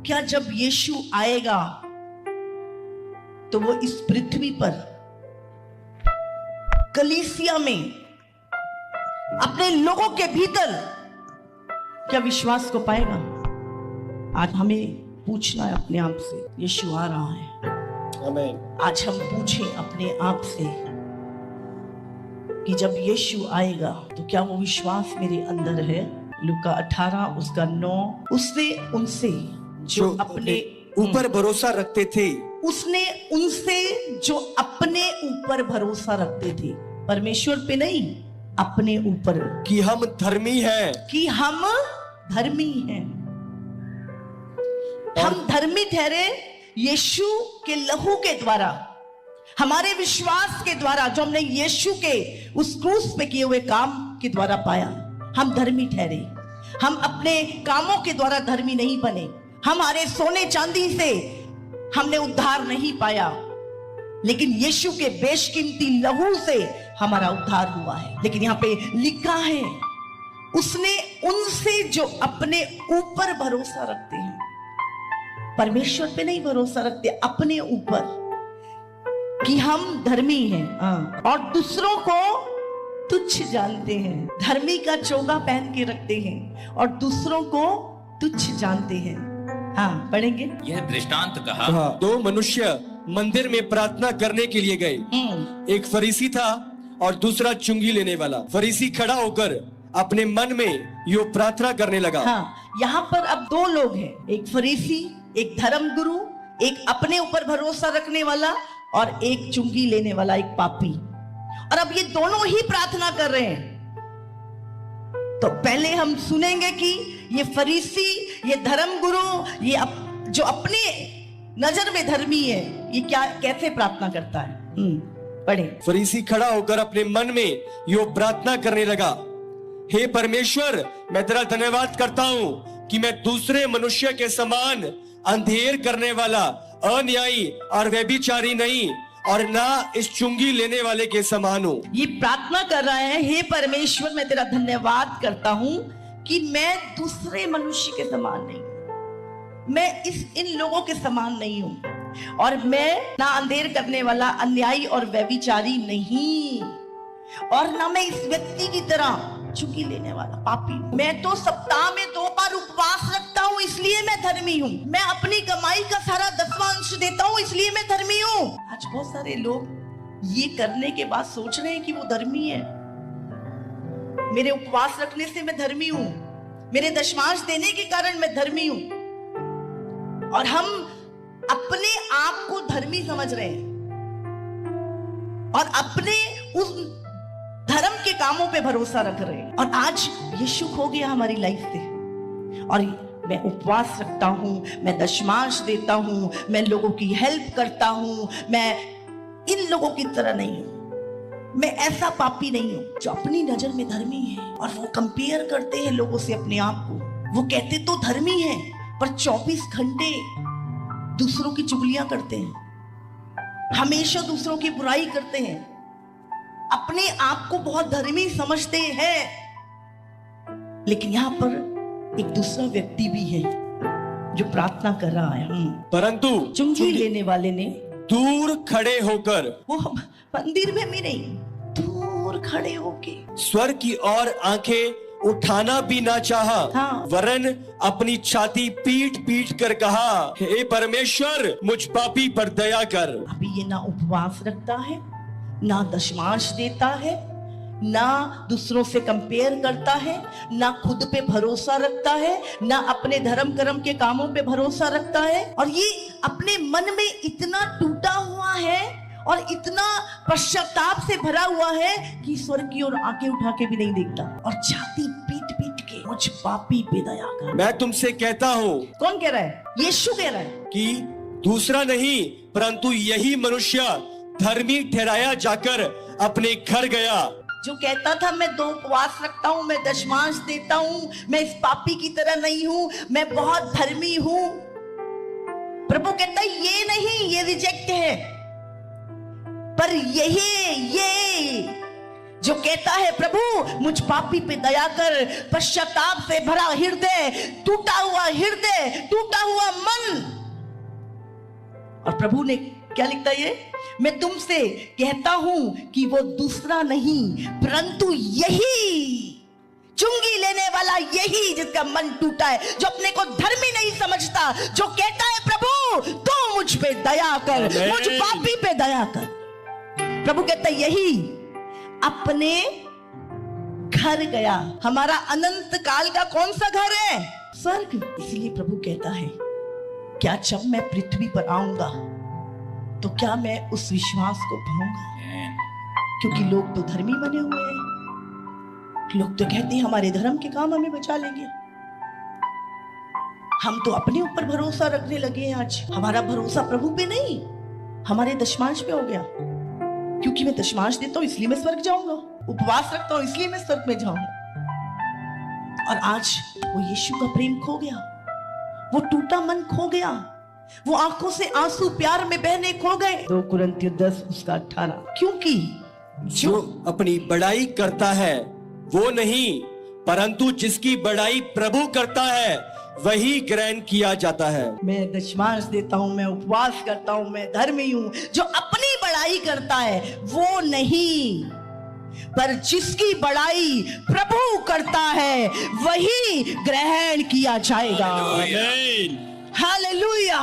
क्या जब यीशु आएगा तो वो इस पृथ्वी पर कलीसिया में अपने लोगों के भीतर क्या विश्वास को पाएगा? आज हमें पूछना है अपने आप से, यीशु आ रहा है। आमीन। आज हम पूछें अपने आप से कि जब यीशु आएगा तो क्या वो विश्वास मेरे अंदर है? लूका 18 उसका 9, उसने उनसे जो अपने ऊपर भरोसा रखते थे, उसने उनसे जो अपने ऊपर भरोसा रखते थे, परमेश्वर पे नहीं, अपने ऊपर, कि हम धर्मी हैं, कि हम धर्मी हैं। हम धर्मी ठहरे यीशु के लहू के द्वारा, हमारे विश्वास के द्वारा, जो हमने यीशु के उस क्रूस पे किए हुए काम के द्वारा पाया, हम धर्मी ठहरे। हम अपने कामों के द्वारा धर्मी नहीं बने, हमारे सोने चांदी से हमने उद्धार नहीं पाया, लेकिन यीशु के बेशकीमती लहू से हमारा उद्धार हुआ है। लेकिन यहाँ पे लिखा है, उसने उनसे जो अपने ऊपर भरोसा रखते हैं, परमेश्वर पे नहीं भरोसा रखते, अपने ऊपर, कि हम धर्मी हैं और दूसरों को तुच्छ जानते हैं। धर्मी का चोगा पहन के रखते हैं और दूसरों को तुच्छ जानते हैं। हाँ, पढ़ेंगे। यह दृष्टांत कहा, दो मनुष्य मंदिर में प्रार्थना करने के लिए गए। एक फरीसी था और दूसरा चुंगी लेने वाला। फरीसी खड़ा होकर अपने मन में यो प्रार्थना करने लगा। हाँ, यहाँ पर अब दो लोग हैं, एक फरीसी, एक धर्म गुरु, एक अपने ऊपर भरोसा रखने वाला और एक चुंगी लेने वाला, एक पापी। और अब ये दोनों ही प्रार्थना कर रहे हैं। तो पहले हम सुनेंगे कि ये फरीसी, ये धर्म गुरु, ये जो अपने नजर में धर्मी है, ये क्या कैसे प्रार्थना करता है। पढ़े। फरीसी खड़ा होकर अपने मन में यो प्रार्थना करने लगा, हे परमेश्वर, मैं तेरा धन्यवाद करता हूँ कि मैं दूसरे मनुष्य के समान अंधेर करने वाला, अन्यायी और व्यभिचारी नहीं, और ना इस चुंगी लेने वाले के समान हूँ। ये प्रार्थना कर रहा है, हे परमेश्वर, मैं तेरा धन्यवाद करता हूँ कि मैं दूसरे मनुष्य के समान नहीं हूँ, मैं इन लोगों के समान नहीं हूँ, और मैं ना अंधेर करने वाला, अन्यायी और व्यभिचारी नहीं, और ना मैं इस व्यक्ति की तरह चुंगी लेने वाला पापी। मैं तो सप्ताह में 2 बार उपवास रखता हूँ, इसलिए मैं धर्मी हूँ। मैं अपनी कमाई का सारा 10वां अंश देता हूँ, इसलिए मैं धर्मी हूँ। आज बहुत सारे लोग ये करने के बाद सोच रहे हैं कि वो धर्मी है। मेरे उपवास रखने से मैं धर्मी हूँ, मेरे दशमांश देने के कारण मैं धर्मी हूँ, और हम अपने आप को धर्मी समझ रहे हैं और अपने उस धर्म के कामों पे भरोसा रख रहे हैं। और आज यीशु खो गया हमारी लाइफ से, और मैं उपवास रखता हूं, मैं दशमांश देता हूं, मैं लोगों की हेल्प करता हूं, मैं इन लोगों की तरह नहीं हूं, मैं ऐसा पापी नहीं हूं जो अपनी नजर में धर्मी है। और वो कंपेयर करते हैं लोगों से अपने आप को। वो कहते तो धर्मी है, पर 24 घंटे दूसरों की चुगलियां करते हैं, हमेशा दूसरों की बुराई करते हैं, अपने आप को बहुत धर्मी समझते हैं। लेकिन यहाँ पर एक दूसरा व्यक्ति भी है जो प्रार्थना कर रहा है। परंतु चुंगी लेने वाले ने दूर खड़े होकर, वो मंदिर में भी नहीं, दूर खड़े होके स्वर्ग की ओर आंखें उठाना भी ना चाहा, हाँ। वरन अपनी छाती पीट पीट कर कहा, हे परमेश्वर, मुझ पापी पर दया कर। अभी ये ना उपवास रखता है, ना दशमांश देता है, ना दूसरों से कंपेयर करता है, ना खुद पे भरोसा रखता है, ना अपने धर्म कर्म के कामों पे भरोसा रखता है, और ये अपने मन में इतना टूटा हुआ है और इतना पश्चाताप से भरा हुआ है कि ईश्वर की ओर आंखें उठा के भी नहीं देखता, और छाती पीट पीट के मुझ पापी पे दया कर। मैं तुमसे कहता हूँ, कौन कह रहा है? यीशु कह रहा है कि दूसरा नहीं, परंतु यही मनुष्य धर्मी ठहराया जाकर अपने घर गया। जो कहता था मैं 2 उपवास रखता हूं, मैं दशमांश देता हूं, मैं इस पापी की तरह नहीं हूं, मैं बहुत धर्मी हूं, प्रभु कहता है ये नहीं, ये रिजेक्ट है। पर ये जो कहता है प्रभु मुझ पापी पे दया कर, पश्चाताप से भरा हृदय, टूटा हुआ मन और प्रभु ने क्या लिखता है ये, मैं तुमसे कहता हूं कि वो दूसरा नहीं परंतु यही, चुंगी लेने वाला यही जिसका मन टूटा है, जो अपने को धर्मी नहीं समझता, जो कहता है प्रभु तू मुझ पे दया कर, मुझ पापी पे दया कर। प्रभु कहता है यही अपने घर गया। हमारा अनंत काल का कौन सा घर है? स्वर्ग। इसलिए प्रभु कहता है क्या जब मैं पृथ्वी पर आऊंगा तो क्या मैं उस विश्वास को पाऊंगा? क्योंकि लोग तो धर्मी बने हुए हैं, लोग तो कहते हैं हमारे धर्म के काम हमें बचा लेंगे। हम तो अपने ऊपर भरोसा रखने लगे हैं आज। हमारा भरोसा प्रभु पे नहीं, हमारे दशमांश पे हो गया। क्योंकि मैं दशमांश देता हूं इसलिए मैं स्वर्ग जाऊंगा, उपवास रखता हूं इसलिए मैं स्वर्ग में जाऊंगा। और आज वो यीशु का प्रेम खो गया, वो टूटा मन खो गया, वो आंखों से आंसू प्यार में बहने खो गए। 2 कुरिन्थियों 10:18। क्योंकि जो अपनी बड़ाई करता है वो नहीं, परंतु जिसकी बड़ाई प्रभु करता है वही ग्रहण किया जाता है। मैं दशमांश देता हूं, मैं उपवास करता हूं, मैं धर्मी हूं, जो अपनी बड़ाई करता है वो नहीं, पर जिसकी बड़ाई प्रभु करता है वही ग्रहण किया जाएगा। आमीन। हालेलुया।